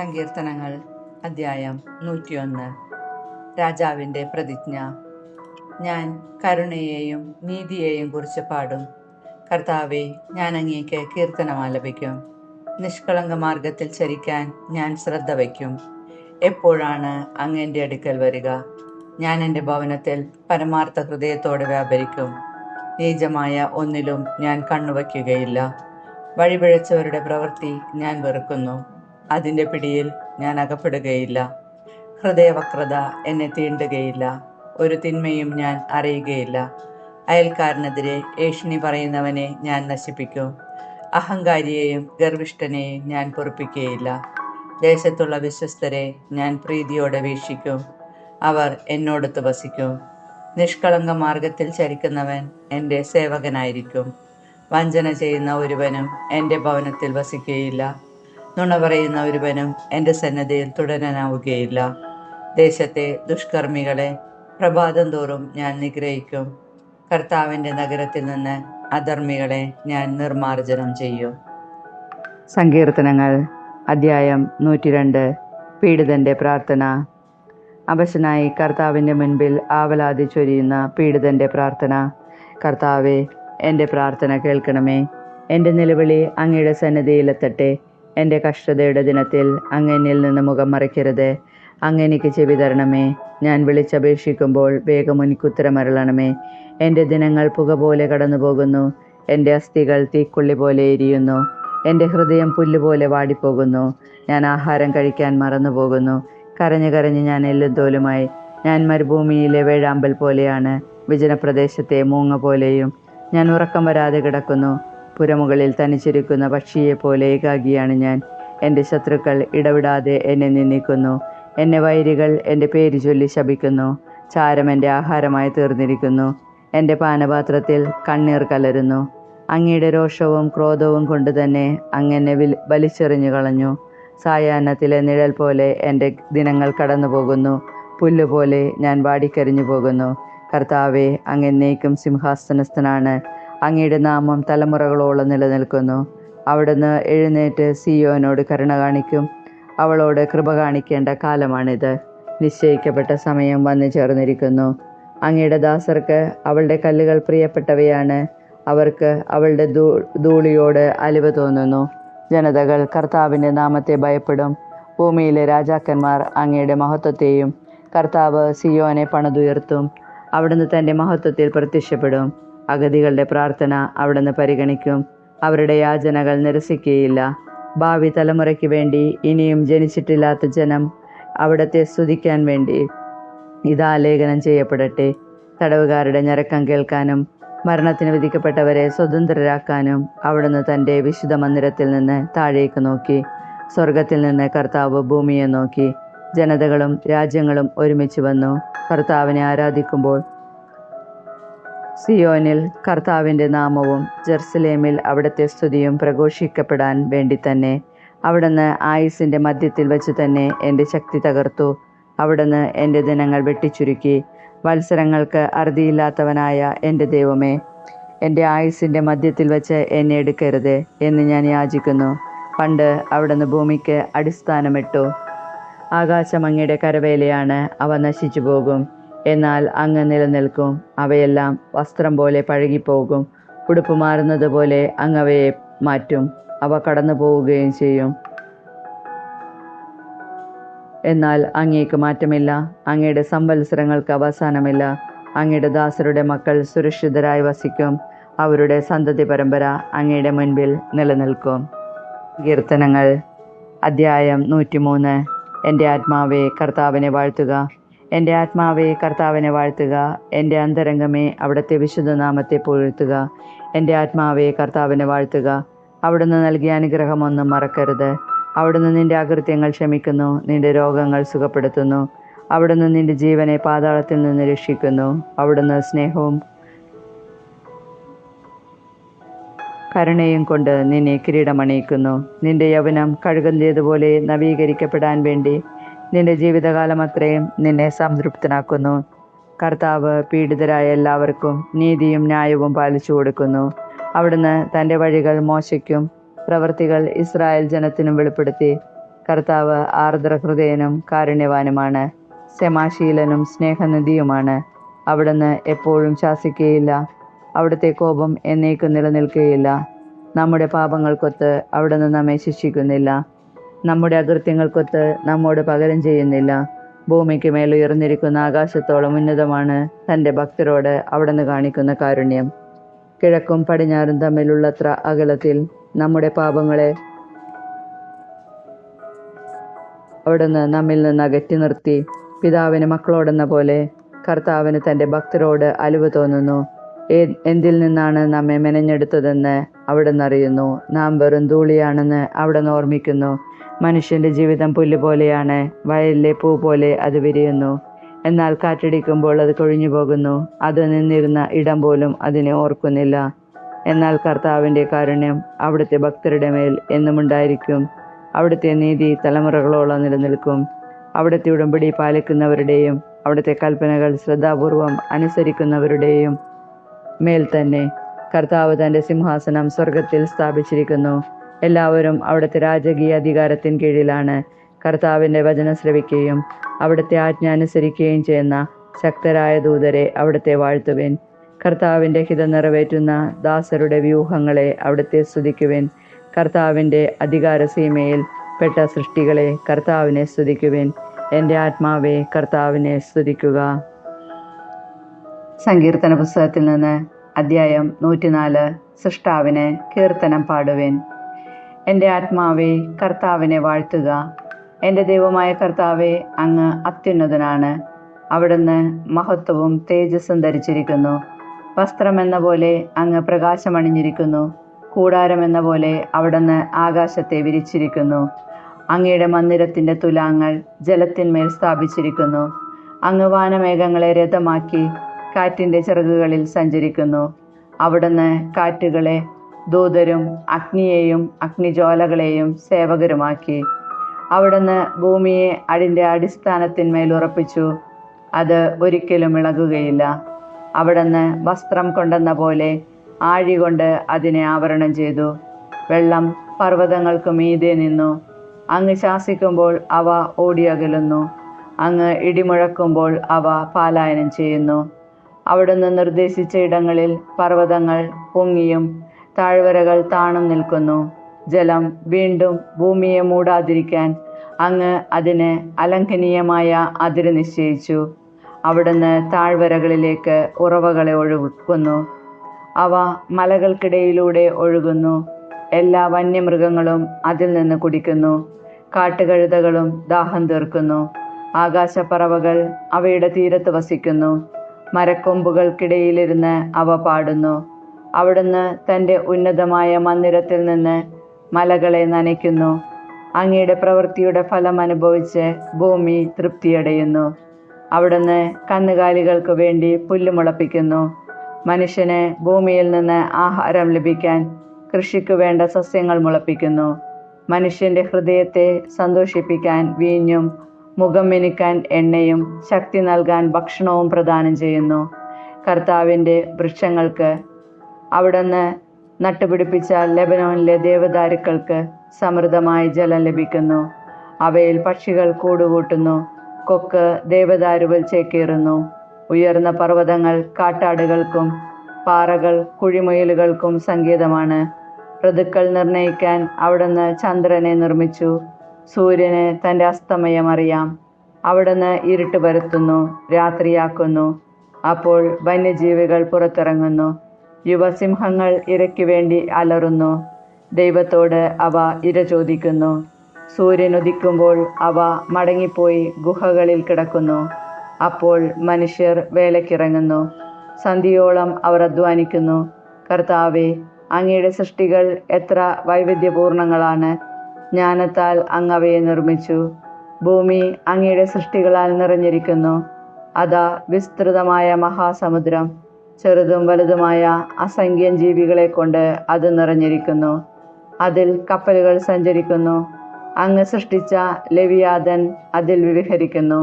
സങ്കീർത്തനങ്ങൾ അദ്ധ്യായം 101. രാജാവിൻ്റെ പ്രതിജ്ഞ. ഞാൻ കരുണയെയും നീതിയെയും കുറിച്ച് പാടും. കർത്താവേ, ഞാൻ അങ്ങേക്ക് കീർത്തനമാലപിക്കും. നിഷ്കളങ്ക മാർഗത്തിൽ ചരിക്കാൻ ഞാൻ ശ്രദ്ധ വയ്ക്കും. എപ്പോഴാണ് അങ്ങ് എൻ്റെ അടുക്കൽ വരിക? ഞാൻ എൻ്റെ ഭവനത്തിൽ പരമാർത്ഥ ഹൃദയത്തോടെ വ്യാപരിക്കും. നീചമായ ഒന്നിലും ഞാൻ കണ്ണുവയ്ക്കുകയില്ല. വഴിപിഴച്ചവരുടെ പ്രവൃത്തി ഞാൻ വെറുക്കുന്നു. അതിൻ്റെ പിടിയിൽ ഞാൻ അകപ്പെടുകയില്ല. ഹൃദയവക്രത എന്നെ തീണ്ടുകയില്ല. ഒരു തിന്മയും ഞാൻ അറിയുകയില്ല. അയൽക്കാരനെതിരെ ഏഷണി പറയുന്നവനെ ഞാൻ നശിപ്പിക്കും. അഹങ്കാരിയെയും ഗർവിഷ്ഠനെയും ഞാൻ പൊറുപ്പിക്കുകയില്ല. ദേശത്തുള്ള വിശ്വസ്തരെ ഞാൻ പ്രീതിയോടെ വീക്ഷിക്കും. അവർ എന്നോടൊത്ത് വസിക്കും. നിഷ്കളങ്ക മാർഗത്തിൽ ചരിക്കുന്നവൻ എൻ്റെ സേവകനായിരിക്കും. വഞ്ചന ചെയ്യുന്ന ഒരുവനും എൻ്റെ ഭവനത്തിൽ വസിക്കുകയില്ല. നുണ പറയുന്ന ഒരുവനും എൻ്റെ സന്നദ്ധയിൽ തുടരാനാവുകയില്ല. ദേശത്തെ ദുഷ്കർമ്മികളെ പ്രഭാതം തോറും ഞാൻ നിഗ്രഹിക്കും. കർത്താവിൻ്റെ നഗരത്തിൽ നിന്ന് അധർമ്മികളെ ഞാൻ നിർമ്മാർജ്ജനം ചെയ്യും. സങ്കീർത്തനങ്ങൾ അദ്ധ്യായം 102. പീഡിതൻ്റെ പ്രാർത്ഥന. അവശനായി കർത്താവിൻ്റെ മുൻപിൽ ആവലാതി ചൊരിയുന്ന പീഡിതൻ്റെ പ്രാർത്ഥന. കർത്താവേ, എൻ്റെ പ്രാർത്ഥന കേൾക്കണമേ. എൻ്റെ നിലവിളി അങ്ങയുടെ സന്നിധിയിലെത്തട്ടെ. എൻ്റെ കഷ്ടതയുടെ ദിനത്തിൽ അങ്ങ് എന്നിൽ നിന്ന് മുഖം മറയ്ക്കരുത്. അങ്ങ് എനിക്ക് ചെവി തരണമേ. ഞാൻ വിളിച്ചപേക്ഷിക്കുമ്പോൾ വേഗം എനിക്കുത്തരമരുളണമേ. എൻ്റെ ദിനങ്ങൾ പുക പോലെ കടന്നു പോകുന്നു. എൻ്റെ അസ്ഥികൾ തീക്കൊള്ളി പോലെ എരിയുന്നു. എൻ്റെ ഹൃദയം പുല്ലുപോലെ വാടിപ്പോകുന്നു. ഞാൻ ആഹാരം കഴിക്കാൻ മറന്നുപോകുന്നു. കരഞ്ഞു കരഞ്ഞ് ഞാൻ എല്ലും തോലുമായി. ഞാൻ മരുഭൂമിയിലെ വേഴാമ്പൽ പോലെയാണ്, വിജനപ്രദേശത്തെ മൂങ്ങ പോലെയും. ഞാൻ ഉറക്കം വരാതെ കിടക്കുന്നു. പുരമുകളിൽ തനിച്ചിരിക്കുന്ന പക്ഷിയെപ്പോലെ ഏകാഗിയാണ് ഞാൻ. എൻ്റെ ശത്രുക്കൾ ഇടവിടാതെ എന്നെ നിന്ദിക്കുന്നു. എന്നെ വൈരികൾ എൻ്റെ പേര് ചൊല്ലി ശപിക്കുന്നു. ചാരം എൻ്റെ ആഹാരമായി തീർന്നിരിക്കുന്നു. എൻ്റെ പാനപാത്രത്തിൽ കണ്ണീർ കലരുന്നു. അങ്ങയുടെ രോഷവും ക്രോധവും കൊണ്ട് തന്നെ അങ്ങെന്നെ വലിച്ചെറിഞ്ഞു കളഞ്ഞു. സായാഹ്നത്തിലെ നിഴൽ പോലെ എൻ്റെ ദിനങ്ങൾ കടന്നു പോകുന്നു. പുല്ലുപോലെ ഞാൻ വാടിക്കരിഞ്ഞു പോകുന്നു. കർത്താവേ, അങ്ങ് എന്നേക്കും സിംഹാസനസ്ഥനാണ്. അങ്ങയുടെ നാമം തലമുറകളോളം നിലനിൽക്കുന്നു. അവിടുന്ന് എഴുന്നേറ്റ് സിയോനോട് കരുണ കാണിക്കും. അവളോട് കൃപ കാണിക്കേണ്ട കാലമാണിത്. നിശ്ചയിക്കപ്പെട്ട സമയം വന്നു ചേർന്നിരിക്കുന്നു. അങ്ങയുടെ ദാസർക്ക് അവളുടെ കല്ലുകൾ പ്രിയപ്പെട്ടവയാണ്. അവർക്ക് അവളുടെ ധൂളിയോട് അലിവ് തോന്നുന്നു. ജനതകൾ കർത്താവിൻ്റെ നാമത്തെ ഭയപ്പെടും. ഭൂമിയിലെ രാജാക്കന്മാർ അങ്ങയുടെ മഹത്വത്തെയും. കർത്താവ് സിയോനെ പണിതുയർത്തും. അവിടുന്ന് തൻ്റെ മഹത്വത്തിൽ പ്രത്യക്ഷപ്പെടും. അഗതികളുടെ പ്രാർത്ഥന അവിടുന്ന് പരിഗണിക്കും. അവരുടെ യാചനകൾ നിരസിക്കുകയില്ല. ഭാവി തലമുറയ്ക്ക് വേണ്ടി ഇനിയും ജനിച്ചിട്ടില്ലാത്ത ജനം അവിടുത്തെ സ്തുതിക്കാൻ വേണ്ടി ഇതാലേഖനം ചെയ്യപ്പെടട്ടെ. തടവുകാരുടെ ഞരക്കം കേൾക്കാനും മരണത്തിന് വിധിക്കപ്പെട്ടവരെ സ്വതന്ത്രരാക്കാനും അവിടുന്ന് തൻ്റെ വിശുദ്ധ മന്ദിരത്തിൽ നിന്ന് താഴേക്ക് നോക്കി. സ്വർഗത്തിൽ നിന്ന് കർത്താവ് ഭൂമിയെ നോക്കി. ജനതകളും രാജ്യങ്ങളും ഒരുമിച്ച് വന്നു കർത്താവിനെ ആരാധിക്കുമ്പോൾ. സിയോനിൽ കർത്താവിൻ്റെ നാമവും ജെറുസലേമിൽ അവിടുത്തെ സ്തുതിയും പ്രഘോഷിക്കപ്പെടാൻ വേണ്ടി തന്നെ. അവിടുന്ന് ആയുസ്സിൻ്റെ മധ്യത്തിൽ വച്ച് തന്നെ എൻ്റെ ശക്തി തകർത്തു. അവിടുന്ന് എൻ്റെ ദിനങ്ങൾ വെട്ടിച്ചുരുക്കി. വത്സരങ്ങൾക്ക് അറുതിയില്ലാത്തവനായ എൻ്റെ ദൈവമേ, എൻ്റെ ആയുസ്സിൻ്റെ മധ്യത്തിൽ വച്ച് എന്നെ എടുക്കരുത് എന്ന് ഞാൻ യാചിക്കുന്നു. പണ്ട് അവിടുന്ന് ഭൂമിക്ക് അടിസ്ഥാനമിട്ടു. ആകാശം അങ്ങയുടെ കരവേലയാണ്. അവ നശിച്ചു പോകും, എന്നാൽ അങ്ങ് നിലനിൽക്കും. അവയെല്ലാം വസ്ത്രം പോലെ പഴകിപ്പോകും. ഉടുപ്പ് മാറുന്നത് പോലെ അങ്ങ് അവയെ മാറ്റും. അവ കടന്നു പോവുകയും ചെയ്യും, എന്നാൽ അങ്ങേക്ക് മാറ്റമില്ല. അങ്ങയുടെ സംവത്സരങ്ങൾക്ക് അവസാനമില്ല. അങ്ങയുടെ ദാസരുടെ മക്കൾ സുരക്ഷിതരായി വസിക്കും. അവരുടെ സന്തതി പരമ്പര അങ്ങയുടെ മുൻപിൽ നിലനിൽക്കും. കീർത്തനങ്ങൾ അദ്ധ്യായം 103. എൻ്റെ ആത്മാവേ, കർത്താവിനെ വാഴ്ത്തുക. എൻ്റെ ആത്മാവേ, കർത്താവിനെ വാഴ്ത്തുക. എൻ്റെ അന്തരംഗമേ, അവിടുത്തെ വിശുദ്ധനാമത്തെ പുകഴ്ത്തുക. എൻ്റെ ആത്മാവേ, കർത്താവിനെ വാഴ്ത്തുക. അവിടുന്ന് നൽകിയ അനുഗ്രഹമൊന്നും മറക്കരുത്. അവിടുന്ന് നിൻ്റെ അകൃത്യങ്ങൾ ക്ഷമിക്കുന്നു. നിൻ്റെ രോഗങ്ങൾ സുഖപ്പെടുത്തുന്നു. അവിടുന്ന് നിൻ്റെ ജീവനെ പാതാളത്തിൽ നിന്ന് രക്ഷിക്കുന്നു. അവിടുന്ന് സ്നേഹവും കരുണയും കൊണ്ട് നിന്നെ കിരീടമണിയിക്കുന്നു. നിൻ്റെ യൗവനം കഴുകന്തിയതുപോലെ നവീകരിക്കപ്പെടാൻ വേണ്ടി നിന്റെ ജീവിതകാലം അത്രയും നിന്നെ സംതൃപ്തനാക്കുന്നു. കർത്താവ് പീഡിതരായ എല്ലാവർക്കും നീതിയും ന്യായവും പാലിച്ചു കൊടുക്കുന്നു. അവിടുന്ന് തൻ്റെ വഴികൾ മോശയ്ക്കും പ്രവൃത്തികൾ ഇസ്രായേൽ ജനത്തിനും വെളിപ്പെടുത്തി. കർത്താവ് ആർദ്രഹൃദയനും കാരുണ്യവാനുമാണ്, ക്ഷമാശീലനും സ്നേഹനിധിയുമാണ്. അവിടുന്ന് എപ്പോഴും ശാസിക്കുകയില്ല, അവിടുത്തെ കോപം എന്നേക്കും നിലനിൽക്കുകയില്ല. നമ്മുടെ പാപങ്ങൾക്കൊത്ത് അവിടുന്ന് നമ്മെ ശിക്ഷിക്കുന്നില്ല, നമ്മുടെ അകൃത്യങ്ങൾക്കൊത്ത് നമ്മോട് പകരം ചെയ്യുന്നില്ല. ഭൂമിക്ക് മേൽ ഉയർന്നിരിക്കുന്ന ആകാശത്തോളം ഉന്നതമാണ് തൻ്റെ ഭക്തരോട് അവിടുന്ന് കാണിക്കുന്ന കാരുണ്യം. കിഴക്കും പടിഞ്ഞാറും തമ്മിലുള്ളത്ര അകലത്തിൽ നമ്മുടെ പാപങ്ങളെ അവിടുന്ന് നമ്മിൽ നിന്ന് അകറ്റി നിർത്തി. പിതാവിന് മക്കളോടെന്ന പോലെ കർത്താവിന് തൻ്റെ ഭക്തരോട് അലിവ് തോന്നുന്നു. എന്തിൽ നിന്നാണ് നമ്മെ മെനഞ്ഞെടുത്തതെന്ന് അവിടുന്ന് അറിയുന്നു. നാം വെറും ധൂളിയാണെന്ന് അവിടുന്ന് ഓർമ്മിക്കുന്നു. മനുഷ്യൻ്റെ ജീവിതം പുല്ല് പോലെയാണ്, വയലിലെ പൂ പോലെ അത് വിരിയുന്നു. എന്നാൽ കാറ്റടിക്കുമ്പോൾ അത് കൊഴിഞ്ഞു പോകുന്നു, അത് നിന്നിരുന്ന ഇടം പോലും അതിനെ ഓർക്കുന്നില്ല. എന്നാൽ കർത്താവിൻ്റെ കാരുണ്യം അവിടുത്തെ ഭക്തരുടെ മേൽ എന്നും ഉണ്ടായിരിക്കും. അവിടുത്തെ നീതി തലമുറകളോളം നിലനിൽക്കും. അവിടുത്തെ ഉടമ്പടി പാലിക്കുന്നവരുടെയും അവിടുത്തെ കൽപ്പനകൾ ശ്രദ്ധാപൂർവം അനുസരിക്കുന്നവരുടെയും മേൽ തന്നെ. കർത്താവ് തൻ്റെ സിംഹാസനം സ്വർഗത്തിൽ സ്ഥാപിച്ചിരിക്കുന്നു. എല്ലാവരും അവിടുത്തെ രാജകീയ അധികാരത്തിന് കീഴിലാണ്. കർത്താവിൻ്റെ വചനം ശ്രവിക്കുകയും അവിടുത്തെ ആജ്ഞ അനുസരിക്കുകയും ചെയ്യുന്ന ശക്തരായ ദൂതരെ അവിടുത്തെ വാഴ്ത്തുവിൻ. കർത്താവിൻ്റെ ഹിതം നിറവേറ്റുന്ന ദാസരുടെ വ്യൂഹങ്ങളെ അവിടുത്തെ സ്തുതിക്കുവിൻ. കർത്താവിൻ്റെ അധികാരസീമയിൽ പെട്ട സൃഷ്ടികളെ കർത്താവിനെ സ്തുതിക്കുവിൻ. എൻ്റെ ആത്മാവെ കർത്താവിനെ സ്തുതിക്കുക. സങ്കീർത്തന പുസ്തകത്തിൽ നിന്ന് അധ്യായം 104. സൃഷ്ടാവിന് കീർത്തനം പാടുവിൻ. എൻ്റെ ആത്മാവെ കർത്താവിനെ വാഴ്ത്തുക. എൻ്റെ ദൈവമായ കർത്താവെ, അങ്ങ് അത്യുന്നതനാണ്. അവിടുന്ന് മഹത്വവും തേജസ്സും ധരിച്ചിരിക്കുന്നു. വസ്ത്രമെന്ന പോലെ അങ്ങ് പ്രകാശമണിഞ്ഞിരിക്കുന്നു. കൂടാരമെന്ന പോലെ അവിടുന്ന് ആകാശത്തെ വിരിച്ചിരിക്കുന്നു. അങ്ങയുടെ മന്ദിരത്തിൻ്റെ തുലാങ്ങൾ ജലത്തിന്മേൽ സ്ഥാപിച്ചിരിക്കുന്നു. അങ്ങ് വാനമേഘങ്ങളെ രഥമാക്കി കാറ്റിൻ്റെ ചിറകുകളിൽ സഞ്ചരിക്കുന്നു. അവിടുന്ന് കാറ്റുകളെ ദൂതരും അഗ്നിയെയും അഗ്നിജ്വാലകളെയും സേവകരുമാക്കി. അവിടുന്ന് ഭൂമിയെ അതിൻ്റെ അടിസ്ഥാനത്തിന്മേൽ ഉറപ്പിച്ചു, അത് ഒരിക്കലും ഇളകുകയില്ല. അവിടുന്ന് വസ്ത്രം കൊണ്ടെന്ന പോലെ ആഴി കൊണ്ട് അതിനെ ആവരണം ചെയ്തു. വെള്ളം പർവ്വതങ്ങൾക്ക് മീതെ നിന്നു. അങ്ങ് ശാസിക്കുമ്പോൾ അവ ഓടിയകലുന്നു. അങ്ങ് ഇടിമുഴക്കുമ്പോൾ അവ പലായനം ചെയ്യുന്നു. അവിടുന്ന് നിർദ്ദേശിച്ച ഇടങ്ങളിൽ പർവ്വതങ്ങൾ പൊങ്ങിയും താഴ്വരകൾ താണും നിൽക്കുന്നു. ജലം വീണ്ടും ഭൂമിയെ മൂടാതിരിക്കാൻ അങ്ങ് അതിന് അലംഘനീയമായ അതിര് നിശ്ചയിച്ചു. അവിടുന്ന് താഴ്വരകളിലേക്ക് ഉറവകളെ ഒഴുക്കുന്നു. അവ മലകൾക്കിടയിലൂടെ ഒഴുകുന്നു. എല്ലാ വന്യമൃഗങ്ങളും അതിൽ നിന്ന് കുടിക്കുന്നു. കാട്ടുകഴുതകളും ദാഹം തീർക്കുന്നു. ആകാശപ്പറവകൾ അവയുടെ തീരത്ത് വസിക്കുന്നു. മരക്കൊമ്പുകൾക്കിടയിലിരുന്ന് അവ പാടുന്നു. അവിടുന്ന് തൻ്റെ ഉന്നതമായ മന്ദിരത്തിൽ നിന്ന് മലകളെ നനയ്ക്കുന്നു. അങ്ങയുടെ പ്രവൃത്തിയുടെ ഫലം അനുഭവിച്ച് ഭൂമി തൃപ്തിയടയുന്നു. അവിടുന്ന് കന്നുകാലികൾക്ക് വേണ്ടി പുല്ല് മുളപ്പിക്കുന്നു. മനുഷ്യന് ഭൂമിയിൽ നിന്ന് ആഹാരം ലഭിക്കാൻ കൃഷിക്ക് വേണ്ട സസ്യങ്ങൾ മുളപ്പിക്കുന്നു. മനുഷ്യൻ്റെ ഹൃദയത്തെ സന്തോഷിപ്പിക്കാൻ വീഞ്ഞും മുഖം മിനുക്കാൻ എണ്ണയും ശക്തി നൽകാൻ ഭക്ഷണവും പ്രദാനം ചെയ്യുന്നു. കർത്താവിൻ്റെ വൃക്ഷങ്ങൾക്ക് അവിടുന്ന് നട്ടുപിടിപ്പിച്ച ലെബനോനിലെ ദേവദാരുക്കൾക്ക് സമൃദ്ധമായി ജലം ലഭിക്കുന്നു. അവയിൽ പക്ഷികൾ കൂടുകൂട്ടുന്നു. കൊക്ക് ദേവദാരുവിൽ ചേക്കേറുന്നു. ഉയർന്ന പർവ്വതങ്ങൾ കാട്ടാടുകൾക്കും പാറകൾ കുഴിമുയലുകൾക്കും സങ്കേതമാണ്. ഋതുക്കൾ നിർണയിക്കാൻ അവിടുന്ന് ചന്ദ്രനെ നിർമ്മിച്ചു. സൂര്യന് തൻ്റെ അസ്തമയം അറിയാം. അവിടുന്ന് ഇരുട്ട് പരത്തുന്നു, രാത്രിയാക്കുന്നു. അപ്പോൾ വന്യജീവികൾ പുറത്തിറങ്ങുന്നു. യുവസിംഹങ്ങൾ ഇരയ്ക്ക് വേണ്ടി അലറുന്നു. ദൈവത്തോട് അവ ഇര ചോദിക്കുന്നു. സൂര്യൻ ഉദിക്കുമ്പോൾ അവ മടങ്ങിപ്പോയി ഗുഹകളിൽ കിടക്കുന്നു. അപ്പോൾ മനുഷ്യർ വേലയ്ക്കിറങ്ങുന്നു. സന്ധ്യയോളം അവർ അധ്വാനിക്കുന്നു. കർത്താവേ, അങ്ങയുടെ സൃഷ്ടികൾ എത്ര വൈവിധ്യപൂർണങ്ങളാണ്. ജ്ഞാനത്താൽ അങ്ങ് അവയെ നിർമ്മിച്ചു. ഭൂമി അങ്ങയുടെ സൃഷ്ടികളാൽ നിറഞ്ഞിരിക്കുന്നു. അതാ വിസ്തൃതമായ മഹാസമുദ്രം. ചെറുതും വലുതുമായ അസംഖ്യം ജീവികളെ കൊണ്ട് അത് നിറഞ്ഞിരിക്കുന്നു. അതിൽ കപ്പലുകൾ സഞ്ചരിക്കുന്നു. അങ്ങ് സൃഷ്ടിച്ച ലെവിയാഥൻ അതിൽ വിഹരിക്കുന്നു.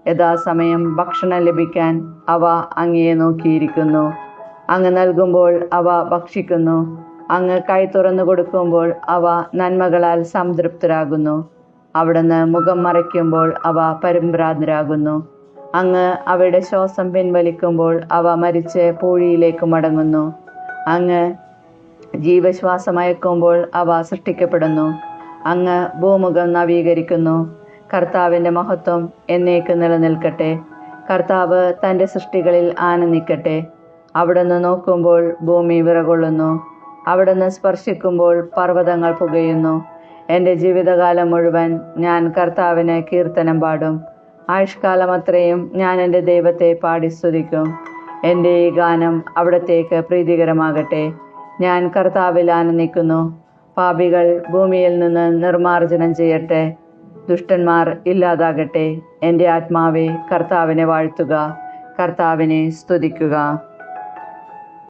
യഥാസമയം ഭക്ഷണം ലഭിക്കാൻ അവ അങ്ങയെ നോക്കിയിരിക്കുന്നു. അങ്ങ് നൽകുമ്പോൾ അവ ഭക്ഷിക്കുന്നു. അങ്ങ് കൈ തുറന്നു കൊടുക്കുമ്പോൾ അവ നന്മകളാൽ സംതൃപ്തരാകുന്നു. അവിടുന്ന് മുഖം മറയ്ക്കുമ്പോൾ അവ പരിഭ്രാന്തരാകുന്നു. അങ്ങ് അവയുടെ ശ്വാസം പിൻവലിക്കുമ്പോൾ അവ മരിച്ച് പൂഴിയിലേക്ക് മടങ്ങുന്നു. അങ്ങ് ജീവശ്വാസമയക്കുമ്പോൾ അവ സൃഷ്ടിക്കപ്പെടുന്നു. അങ്ങ് ഭൂമുഖം നവീകരിക്കുന്നു. കർത്താവിൻ്റെ മഹത്വം എന്നേക്ക് നിലനിൽക്കട്ടെ. കർത്താവ് തൻ്റെ സൃഷ്ടികളിൽ ആനന്ദിക്കട്ടെ. അവിടുന്ന് നോക്കുമ്പോൾ ഭൂമി വിറകൊള്ളുന്നു. അവിടുന്ന് സ്പർശിക്കുമ്പോൾ പർവ്വതങ്ങൾ പുകയുന്നു. എൻ്റെ ജീവിതകാലം മുഴുവൻ ഞാൻ കർത്താവിന് കീർത്തനം പാടും. ആയുഷ്കാലം അത്രയും ഞാൻ എൻ്റെ ദൈവത്തെ പാടി സ്തുതിക്കും. എൻ്റെ ഈ ഗാനം അവിടത്തേക്ക് പ്രീതികരമാകട്ടെ. ഞാൻ കർത്താവിൽ ആനന്ദിക്കുന്നു. പാപികൾ ഭൂമിയിൽ നിന്ന് നിർമ്മാർജ്ജനം ചെയ്യട്ടെ. ദുഷ്ടന്മാർ ഇല്ലാതാകട്ടെ. എൻ്റെ ആത്മാവേ കർത്താവിനെ വാഴ്ത്തുക, കർത്താവിനെ സ്തുതിക്കുക.